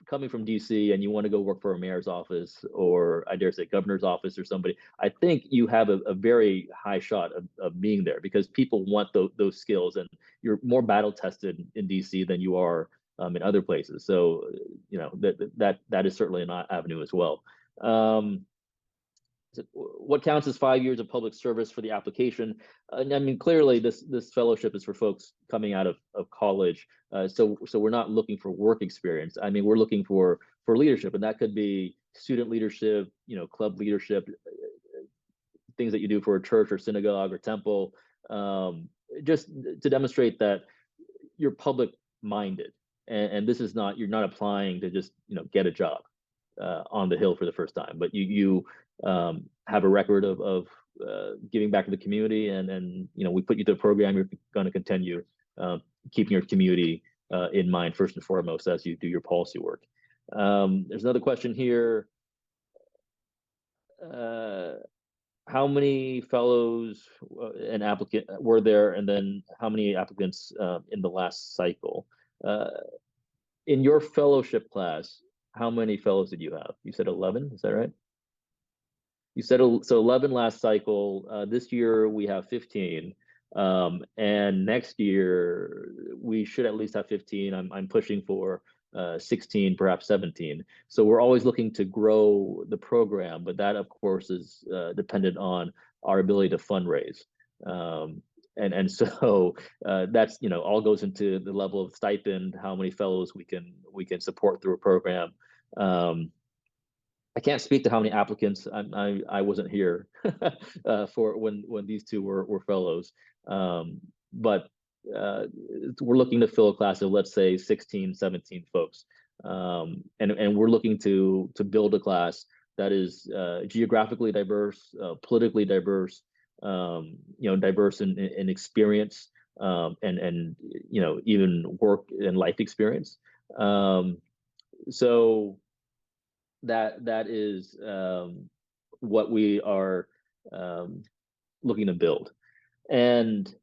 coming from DC and you want to go work for a mayor's office, or I dare say governor's office or somebody, I think you have a very high shot of being there, because people want those skills, and you're more battle tested in DC than you are in other places. So that is certainly an avenue as well. What counts as 5 years of public service for the application? I mean, clearly this fellowship is for folks coming out of college. So we're not looking for work experience. I mean, we're looking for leadership, and that could be student leadership, club leadership, things that you do for a church or synagogue or temple, just to demonstrate that you're public minded. And this is not, you're not applying to just get a job on the Hill for the first time, but you have a record of giving back to the community, and we put you through a program. You're going to continue keeping your community in mind first and foremost as you do your policy work. There's another question here. How many fellows and applicant were there, and then how many applicants in the last cycle? In your fellowship class, how many fellows did you have? You said 11, is that right? You said so 11 last cycle. This year we have 15. And next year we should at least have 15. I'm pushing for 16, perhaps 17. So we're always looking to grow the program, but that of course is dependent on our ability to fundraise. And so that's, you know, all goes into the level of stipend, how many fellows we can support through a program. I can't speak to how many applicants. I wasn't here for when these two were fellows, but we're looking to fill a class of, let's say, 16, 17 folks, and we're looking to build a class that is geographically diverse, politically diverse, you know, diverse in experience, and you know, even work and life experience. So that is what we are looking to build. And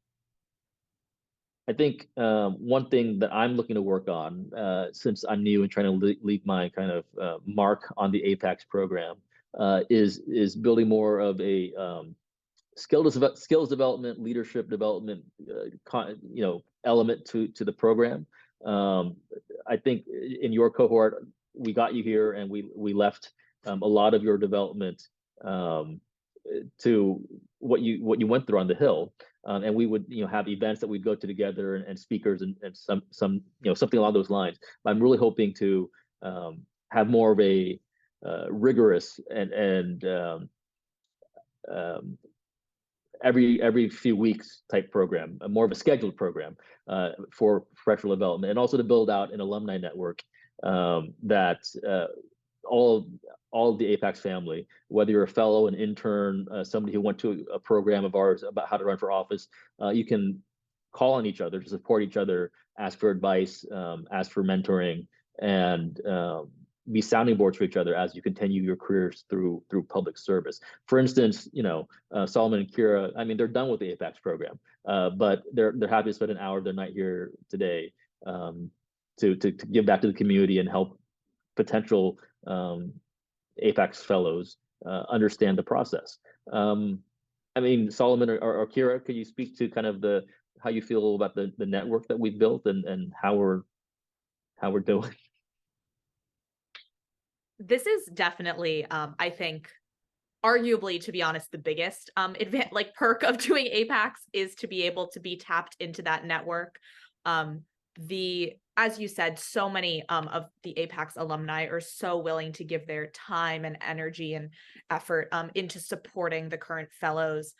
I think one thing that I'm looking to work on, since I'm new and trying to leave my kind of mark on the APAICS program, is building more of a skills development, leadership development, you know, element to the program. I think in your cohort, we got you here, and we left a lot of your development to what you went through on the Hill, and we would, you know, have events that we'd go to together, and speakers, and some you know, something along those lines. But I'm really hoping to have more of a rigorous and every few weeks type program, more of a scheduled program for professional development, and also to build out an alumni network that all of the APAICS family, whether you're a fellow, an intern, somebody who went to a program of ours about how to run for office, you can call on each other to support each other, ask for advice, ask for mentoring, and be sounding boards for each other as you continue your careers through public service. For instance, you know, Solomon and Kira, I mean, they're done with the APAICS program, but they're happy to spend an hour of their night here today to give back to the community and help potential APAICS fellows understand the process. I mean, Solomon or Kira, could you speak to kind of how you feel about the network that we've built and how we're doing? This is definitely, I think, arguably, to be honest, the biggest perk of doing APAICS is to be able to be tapped into that network. As you said, so many of the APAICS alumni are so willing to give their time and energy and effort into supporting the current fellows.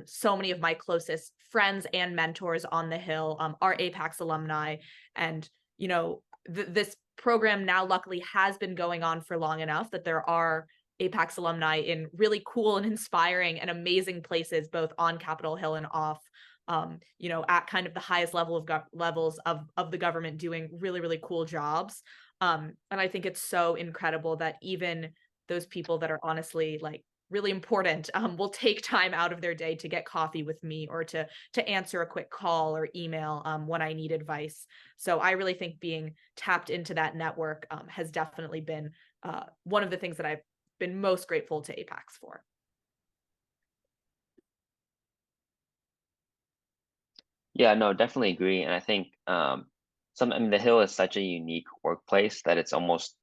So many of my closest friends and mentors on the Hill are APAICS alumni, and you know, this program now luckily has been going on for long enough that there are APAICS alumni in really cool and inspiring and amazing places, both on Capitol Hill and off. You know, at kind of the highest levels of the government, doing really, really cool jobs. And I think it's so incredible that even those people that are honestly like really important will take time out of their day to get coffee with me, or to answer a quick call or email when I need advice. So I really think being tapped into that network has definitely been one of the things that I've been most grateful to APAICS for. Yeah, no, definitely agree. And I think I mean, the Hill is such a unique workplace that it's almost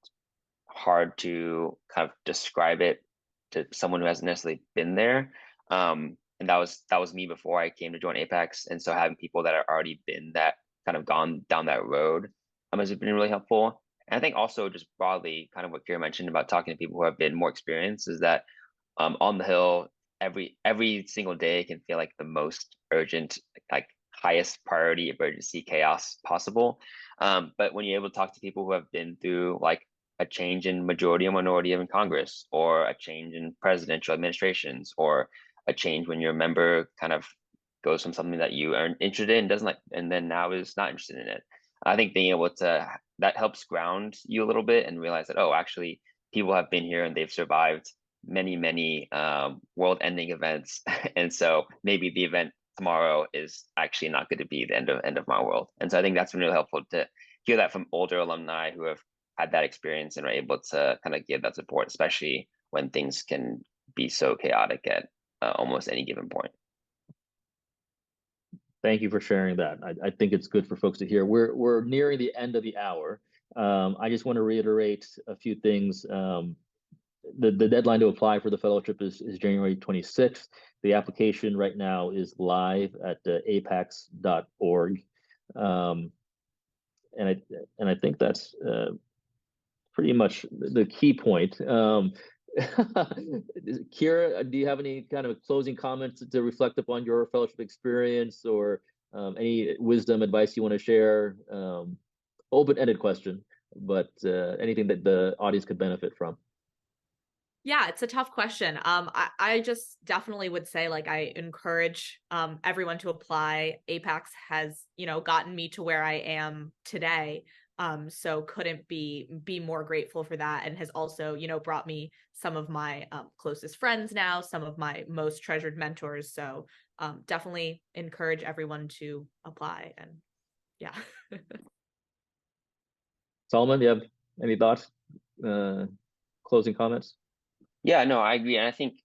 hard to kind of describe it to someone who hasn't necessarily been there. And that was me before I came to join APAICS. And so having people that have already been that kind of gone down that road has been really helpful. And I think also just broadly, kind of what Kira mentioned about talking to people who have been more experienced, is that on the Hill, every single day can feel like the most urgent, like highest priority emergency chaos possible. But when you're able to talk to people who have been through like a change in majority or minority in Congress, or a change in presidential administrations, or a change when your member kind of goes from something that you are interested in, doesn't like, and then now is not interested in it. I think being able to, that helps ground you a little bit and realize that, oh, actually people have been here and they've survived many world-ending events. And so maybe the event tomorrow is actually not going to be the end of my world. And so I think that's been really helpful to hear that from older alumni who have had that experience and are able to kind of give that support, especially when things can be so chaotic at almost any given point. Thank you for sharing that. I think it's good for folks to hear. We're nearing the end of the hour. I just want to reiterate a few things. The deadline to apply for the fellowship is January 26th. The application right now is live at apaics.org. And I think that's pretty much the key point. Kira, do you have any kind of closing comments to reflect upon your fellowship experience, or any wisdom, advice you want to share? Open-ended question, but anything that the audience could benefit from. Yeah, it's a tough question. I just definitely would say, like, I encourage everyone to apply. APAICS has, gotten me to where I am today. So couldn't be more grateful for that, and has also, brought me some of my closest friends now, some of my most treasured mentors. So definitely encourage everyone to apply. And yeah. Solomon, do you have any thoughts? Closing comments? Yeah, no, I agree. And I think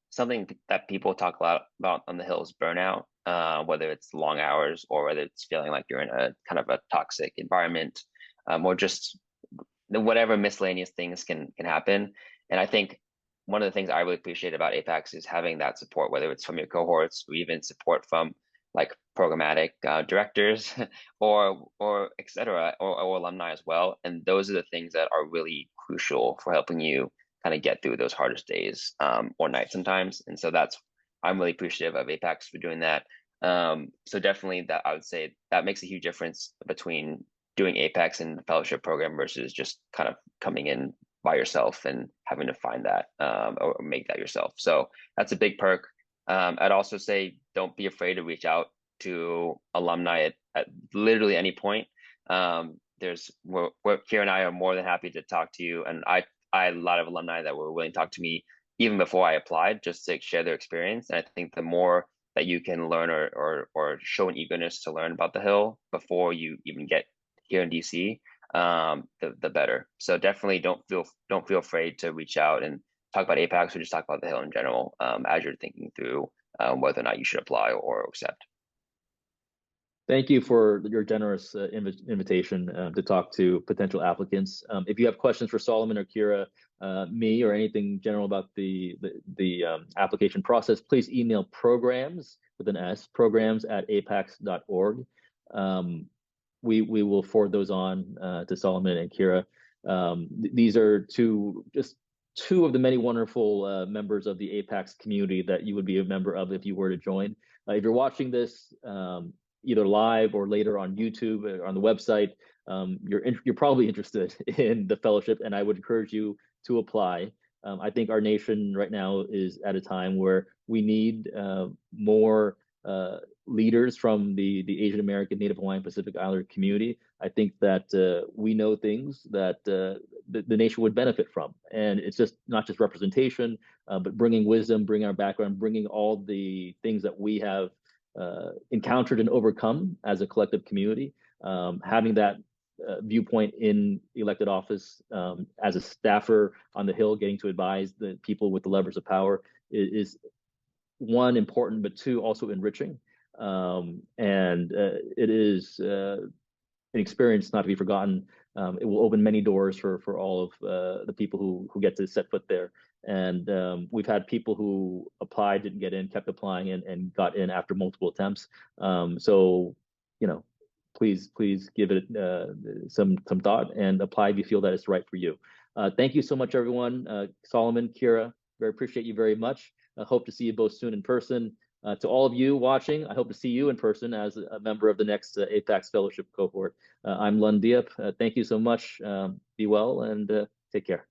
something that people talk a lot about on the Hill is burnout, whether it's long hours or whether it's feeling like you're in a kind of a toxic environment, or just whatever miscellaneous things can happen. And I think one of the things I really appreciate about APAICS is having that support, whether it's from your cohorts or even support from like programmatic directors or et cetera, or alumni as well. And those are the things that are really crucial for helping you kind of get through those hardest days or nights sometimes. And so I'm really appreciative of APAICS for doing that. So definitely that I would say that makes a huge difference between doing APAICS and the fellowship program versus just kind of coming in by yourself and having to find that or make that yourself. So that's a big perk. I'd also say don't be afraid to reach out to alumni at literally any point. Kira and I are more than happy to talk to you, and I had a lot of alumni that were willing to talk to me even before I applied, just to share their experience. And I think the more that you can learn or show an eagerness to learn about the Hill before you even get here in DC, the better. So definitely don't feel afraid to reach out and talk about APAICS or just talk about the Hill in general as you're thinking through whether or not you should apply or accept. Thank you for your generous invitation to talk to potential applicants. If you have questions for Solomon or Kira, me, or anything general about the application process, please email programs with an S, programs@apaics.org. We will forward those on to Solomon and Kira. These are just two of the many wonderful members of the APAICS community that you would be a member of if you were to join. If you're watching this either live or later on YouTube or on the website, you're probably interested in the fellowship, and I would encourage you to apply. I think our nation right now is at a time where we need more leaders from the Asian American, Native Hawaiian, Pacific Islander community. I think that we know things that the nation would benefit from, and it's just not just representation, but bringing wisdom, bringing our background, bringing all the things that we have encountered and overcome as a collective community. Having that viewpoint in elected office as a staffer on the Hill, getting to advise the people with the levers of power is one, important, but two, also enriching. And it is an experience not to be forgotten. It will open many doors for all of the people who get to set foot there. And we've had people who applied, didn't get in, kept applying and got in after multiple attempts. So, please give it some thought and apply if you feel that it's right for you. Thank you so much, everyone. Solomon, Kira, very appreciate you very much. I hope to see you both soon in person. To all of you watching, I hope to see you in person as a member of the next APAICS Fellowship cohort. I'm Lund Diep. Thank you so much. Be well and take care.